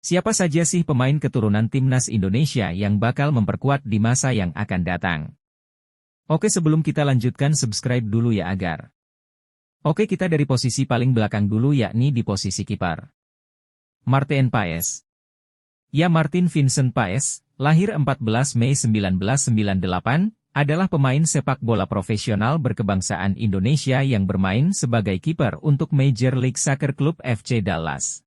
Siapa saja sih pemain keturunan timnas Indonesia yang bakal memperkuat di masa yang akan datang? Oke, sebelum kita lanjutkan, subscribe dulu ya agar. Oke, kita dari posisi paling belakang dulu, yakni di posisi kiper. Martin Paes. Ya, Martin Vincent Paes, lahir 14 Mei 1998, adalah pemain sepak bola profesional berkebangsaan Indonesia yang bermain sebagai kiper untuk Major League Soccer Club FC Dallas.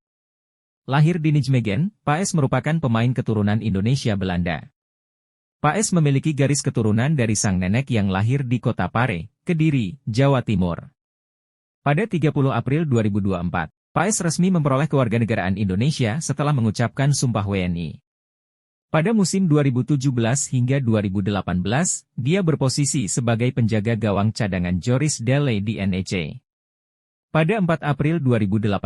Lahir di Nijmegen, Paes merupakan pemain keturunan Indonesia Belanda. Paes memiliki garis keturunan dari sang nenek yang lahir di kota Pare, Kediri, Jawa Timur. Pada 30 April 2024, Paes resmi memperoleh kewarganegaraan Indonesia setelah mengucapkan Sumpah WNI. Pada musim 2017 hingga 2018, dia berposisi sebagai penjaga gawang cadangan Joris Dele di NEC. Pada 4 April 2018,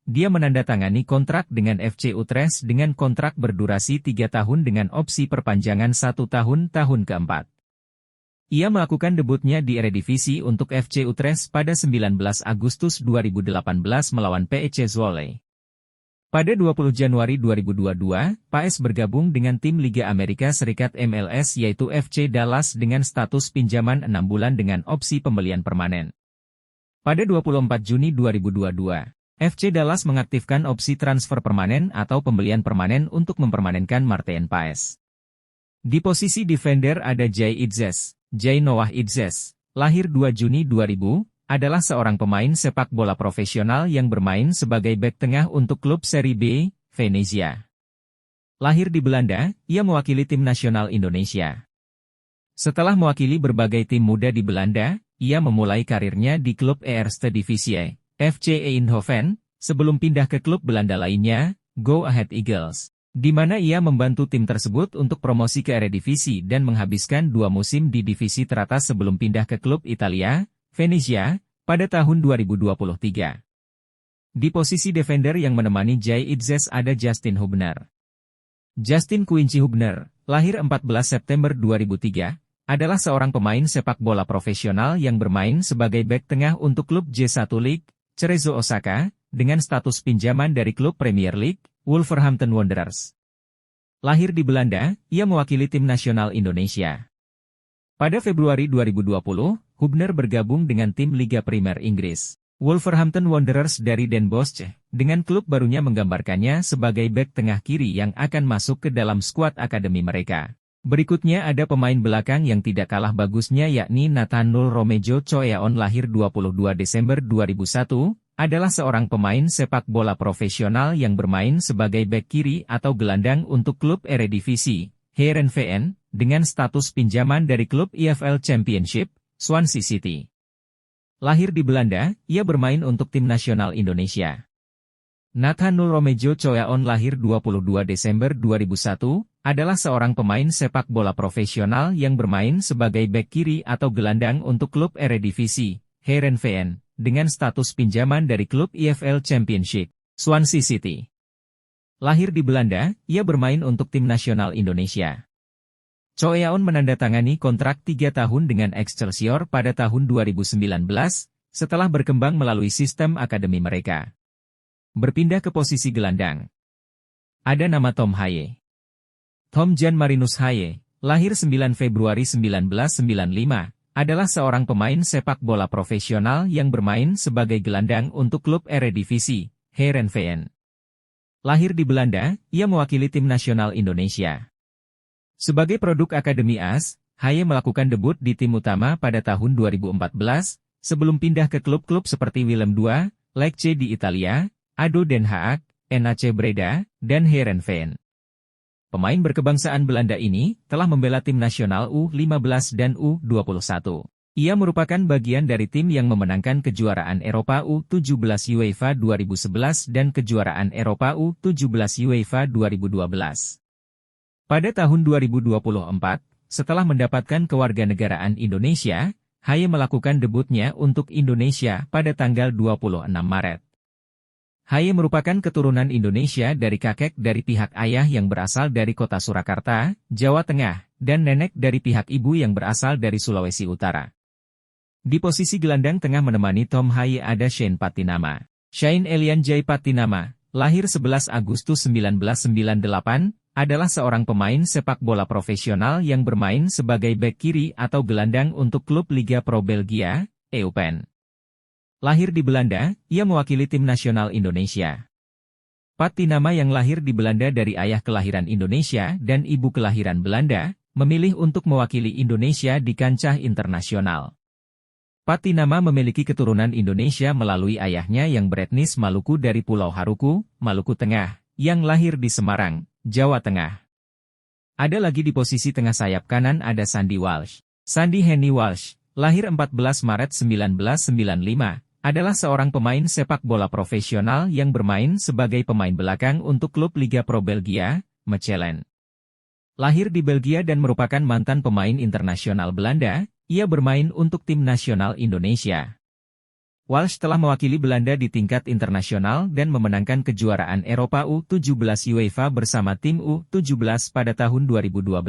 dia menandatangani kontrak dengan FC Utrecht dengan kontrak berdurasi 3 tahun dengan opsi perpanjangan 1 tahun keempat. Ia melakukan debutnya di Eredivisie untuk FC Utrecht pada 19 Agustus 2018 melawan PEC Zwolle. Pada 20 Januari 2022, Paes bergabung dengan tim Liga Amerika Serikat MLS yaitu FC Dallas dengan status pinjaman 6 bulan dengan opsi pembelian permanen. Pada 24 Juni 2022, FC Dallas mengaktifkan opsi transfer permanen atau pembelian permanen untuk mempermanenkan Martin Paes. Di posisi defender ada Jay Idzes. Jay Noah Idzes, lahir 2 Juni 2000, adalah seorang pemain sepak bola profesional yang bermain sebagai bek tengah untuk klub Serie B, Venezia. Lahir di Belanda, ia mewakili tim nasional Indonesia. Setelah mewakili berbagai tim muda di Belanda, ia memulai karirnya di klub Eerste Divisie, FC Eindhoven, sebelum pindah ke klub Belanda lainnya, Go Ahead Eagles, di mana ia membantu tim tersebut untuk promosi ke Eredivisie dan menghabiskan 2 musim di divisi teratas sebelum pindah ke klub Italia, Venezia, pada tahun 2023. Di posisi defender yang menemani Jay Idzes ada Justin Hubner. Justin Quincy Hubner, lahir 14 September 2003, adalah seorang pemain sepak bola profesional yang bermain sebagai bek tengah untuk klub J1 League, Cerezo Osaka, dengan status pinjaman dari klub Premier League, Wolverhampton Wanderers. Lahir di Belanda, ia mewakili tim nasional Indonesia. Pada Februari 2020, Hubner bergabung dengan tim Liga Primer Inggris, Wolverhampton Wanderers dari Den Bosch, dengan klub barunya menggambarkannya sebagai bek tengah kiri yang akan masuk ke dalam skuad akademi mereka. Berikutnya ada pemain belakang yang tidak kalah bagusnya yakni Nathanael Romejo Choeaon, lahir 22 Desember 2001, adalah seorang pemain sepak bola profesional yang bermain sebagai bek kiri atau gelandang untuk klub Eredivisie, Heerenveen, dengan status pinjaman dari klub EFL Championship, Swansea City. Lahir di Belanda, ia bermain untuk tim nasional Indonesia. Nathanael Romejo Choeaon, lahir 22 Desember 2001, adalah seorang pemain sepak bola profesional yang bermain sebagai bek kiri atau gelandang untuk klub Eredivisie, Heerenveen, dengan status pinjaman dari klub EFL Championship, Swansea City. Lahir di Belanda, ia bermain untuk tim nasional Indonesia. Choeaon menandatangani kontrak 3 tahun dengan Excelsior pada tahun 2019, setelah berkembang melalui sistem akademi mereka. Berpindah ke posisi gelandang. Ada nama Tom Haye. Tom Jan Marinus Haye, lahir 9 Februari 1995, adalah seorang pemain sepak bola profesional yang bermain sebagai gelandang untuk klub Eredivisie, Heerenveen. Lahir di Belanda, ia mewakili tim nasional Indonesia. Sebagai produk Akademi AS, Haye melakukan debut di tim utama pada tahun 2014, sebelum pindah ke klub-klub seperti Willem II, Lecce di Italia, ADO Den Haag, NAC Breda, dan Heerenveen. Pemain berkebangsaan Belanda ini telah membela tim nasional U15 dan U21. Ia merupakan bagian dari tim yang memenangkan kejuaraan Eropa U17 UEFA 2011 dan kejuaraan Eropa U17 UEFA 2012. Pada tahun 2024, setelah mendapatkan kewarganegaraan Indonesia, Haye melakukan debutnya untuk Indonesia pada tanggal 26 Maret. Haye merupakan keturunan Indonesia dari kakek dari pihak ayah yang berasal dari kota Surakarta, Jawa Tengah, dan nenek dari pihak ibu yang berasal dari Sulawesi Utara. Di posisi gelandang tengah menemani Tom Haye ada Shane Patinama. Shane Elian Jai Patinama, lahir 11 Agustus 1998, adalah seorang pemain sepak bola profesional yang bermain sebagai bek kiri atau gelandang untuk klub Liga Pro Belgia, Eupen. Lahir di Belanda, ia mewakili tim nasional Indonesia. Patinama yang lahir di Belanda dari ayah kelahiran Indonesia dan ibu kelahiran Belanda, memilih untuk mewakili Indonesia di kancah internasional. Patinama memiliki keturunan Indonesia melalui ayahnya yang beretnis Maluku dari Pulau Haruku, Maluku Tengah, yang lahir di Semarang, Jawa Tengah. Ada lagi di posisi tengah sayap kanan ada Sandy Walsh. Sandy Henny Walsh, lahir 14 Maret 1995, adalah seorang pemain sepak bola profesional yang bermain sebagai pemain belakang untuk klub Liga Pro Belgia, Mechelen. Lahir di Belgia dan merupakan mantan pemain internasional Belanda, ia bermain untuk tim nasional Indonesia. Walsh telah mewakili Belanda di tingkat internasional dan memenangkan kejuaraan Eropa U17 UEFA bersama tim U17 pada tahun 2012.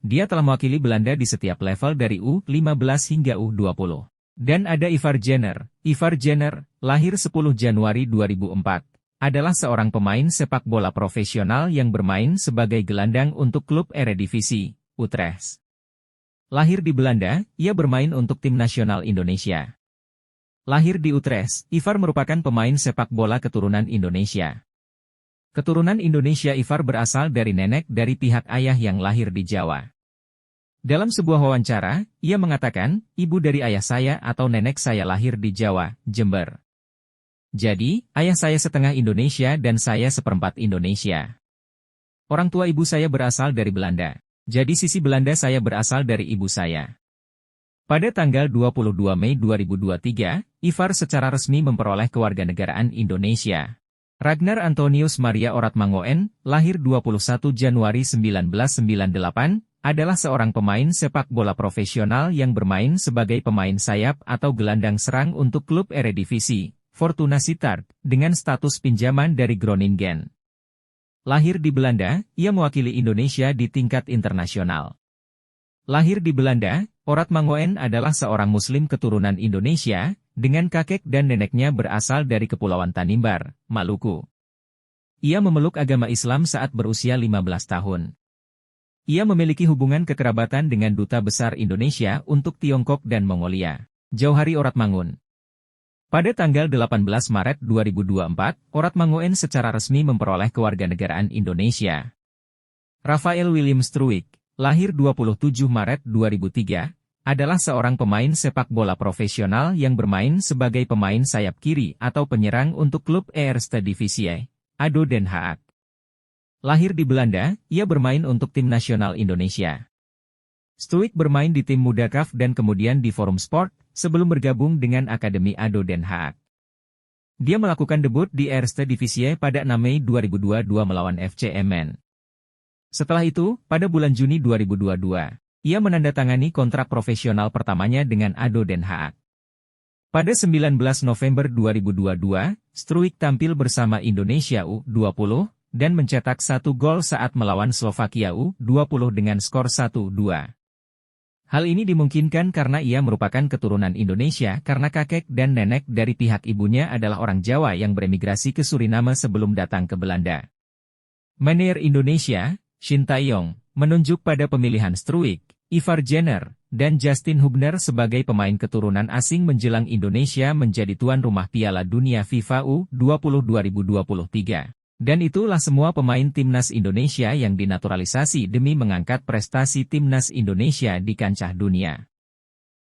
Dia telah mewakili Belanda di setiap level dari U15 hingga U20. Dan ada Ivar Jenner. Ivar Jenner, lahir 10 Januari 2004, adalah seorang pemain sepak bola profesional yang bermain sebagai gelandang untuk klub Eredivisie, Utrecht. Lahir di Belanda, ia bermain untuk tim nasional Indonesia. Lahir di Utrecht, Ivar merupakan pemain sepak bola keturunan Indonesia. Keturunan Indonesia Ivar berasal dari nenek dari pihak ayah yang lahir di Jawa. Dalam sebuah wawancara, ia mengatakan, ibu dari ayah saya atau nenek saya lahir di Jawa, Jember. Jadi, ayah saya setengah Indonesia dan saya seperempat Indonesia. Orang tua ibu saya berasal dari Belanda. Jadi sisi Belanda saya berasal dari ibu saya. Pada tanggal 22 Mei 2023, Ivar secara resmi memperoleh kewarganegaraan Indonesia. Ragnar Antonius Maria Oratmangoen, lahir 21 Januari 1998, adalah seorang pemain sepak bola profesional yang bermain sebagai pemain sayap atau gelandang serang untuk klub Eredivisie, Fortuna Sittard, dengan status pinjaman dari Groningen. Lahir di Belanda, ia mewakili Indonesia di tingkat internasional. Lahir di Belanda, Oratmangoen adalah seorang Muslim keturunan Indonesia, dengan kakek dan neneknya berasal dari Kepulauan Tanimbar, Maluku. Ia memeluk agama Islam saat berusia 15 tahun. Ia memiliki hubungan kekerabatan dengan Duta Besar Indonesia untuk Tiongkok dan Mongolia, Jauhari Oratmangun. Pada tanggal 18 Maret 2024, Oratmangoen secara resmi memperoleh kewarganegaraan Indonesia. Rafael William Struijk, lahir 27 Maret 2003, adalah seorang pemain sepak bola profesional yang bermain sebagai pemain sayap kiri atau penyerang untuk klub Eerste Divisie, ADO Den Haag. Lahir di Belanda, ia bermain untuk tim nasional Indonesia. Struijk bermain di tim muda KAF dan kemudian di Forum Sport, sebelum bergabung dengan Akademi ADO Den Haag. Dia melakukan debut di Eerste Divisie pada 6 Mei 2022 melawan FC Emmen. Setelah itu, pada bulan Juni 2022, ia menandatangani kontrak profesional pertamanya dengan ADO Den Haag. Pada 19 November 2022, Struijk tampil bersama Indonesia U20, dan mencetak 1 gol saat melawan Slovakia U20 dengan skor 1-2. Hal ini dimungkinkan karena ia merupakan keturunan Indonesia karena kakek dan nenek dari pihak ibunya adalah orang Jawa yang beremigrasi ke Suriname sebelum datang ke Belanda. Manajer Indonesia, Shin Tae-yong, menunjuk pada pemilihan Struijk, Ivar Jenner, dan Justin Hubner sebagai pemain keturunan asing menjelang Indonesia menjadi tuan rumah Piala Dunia FIFA U20 2023. Dan itulah semua pemain timnas Indonesia yang dinaturalisasi demi mengangkat prestasi timnas Indonesia di kancah dunia.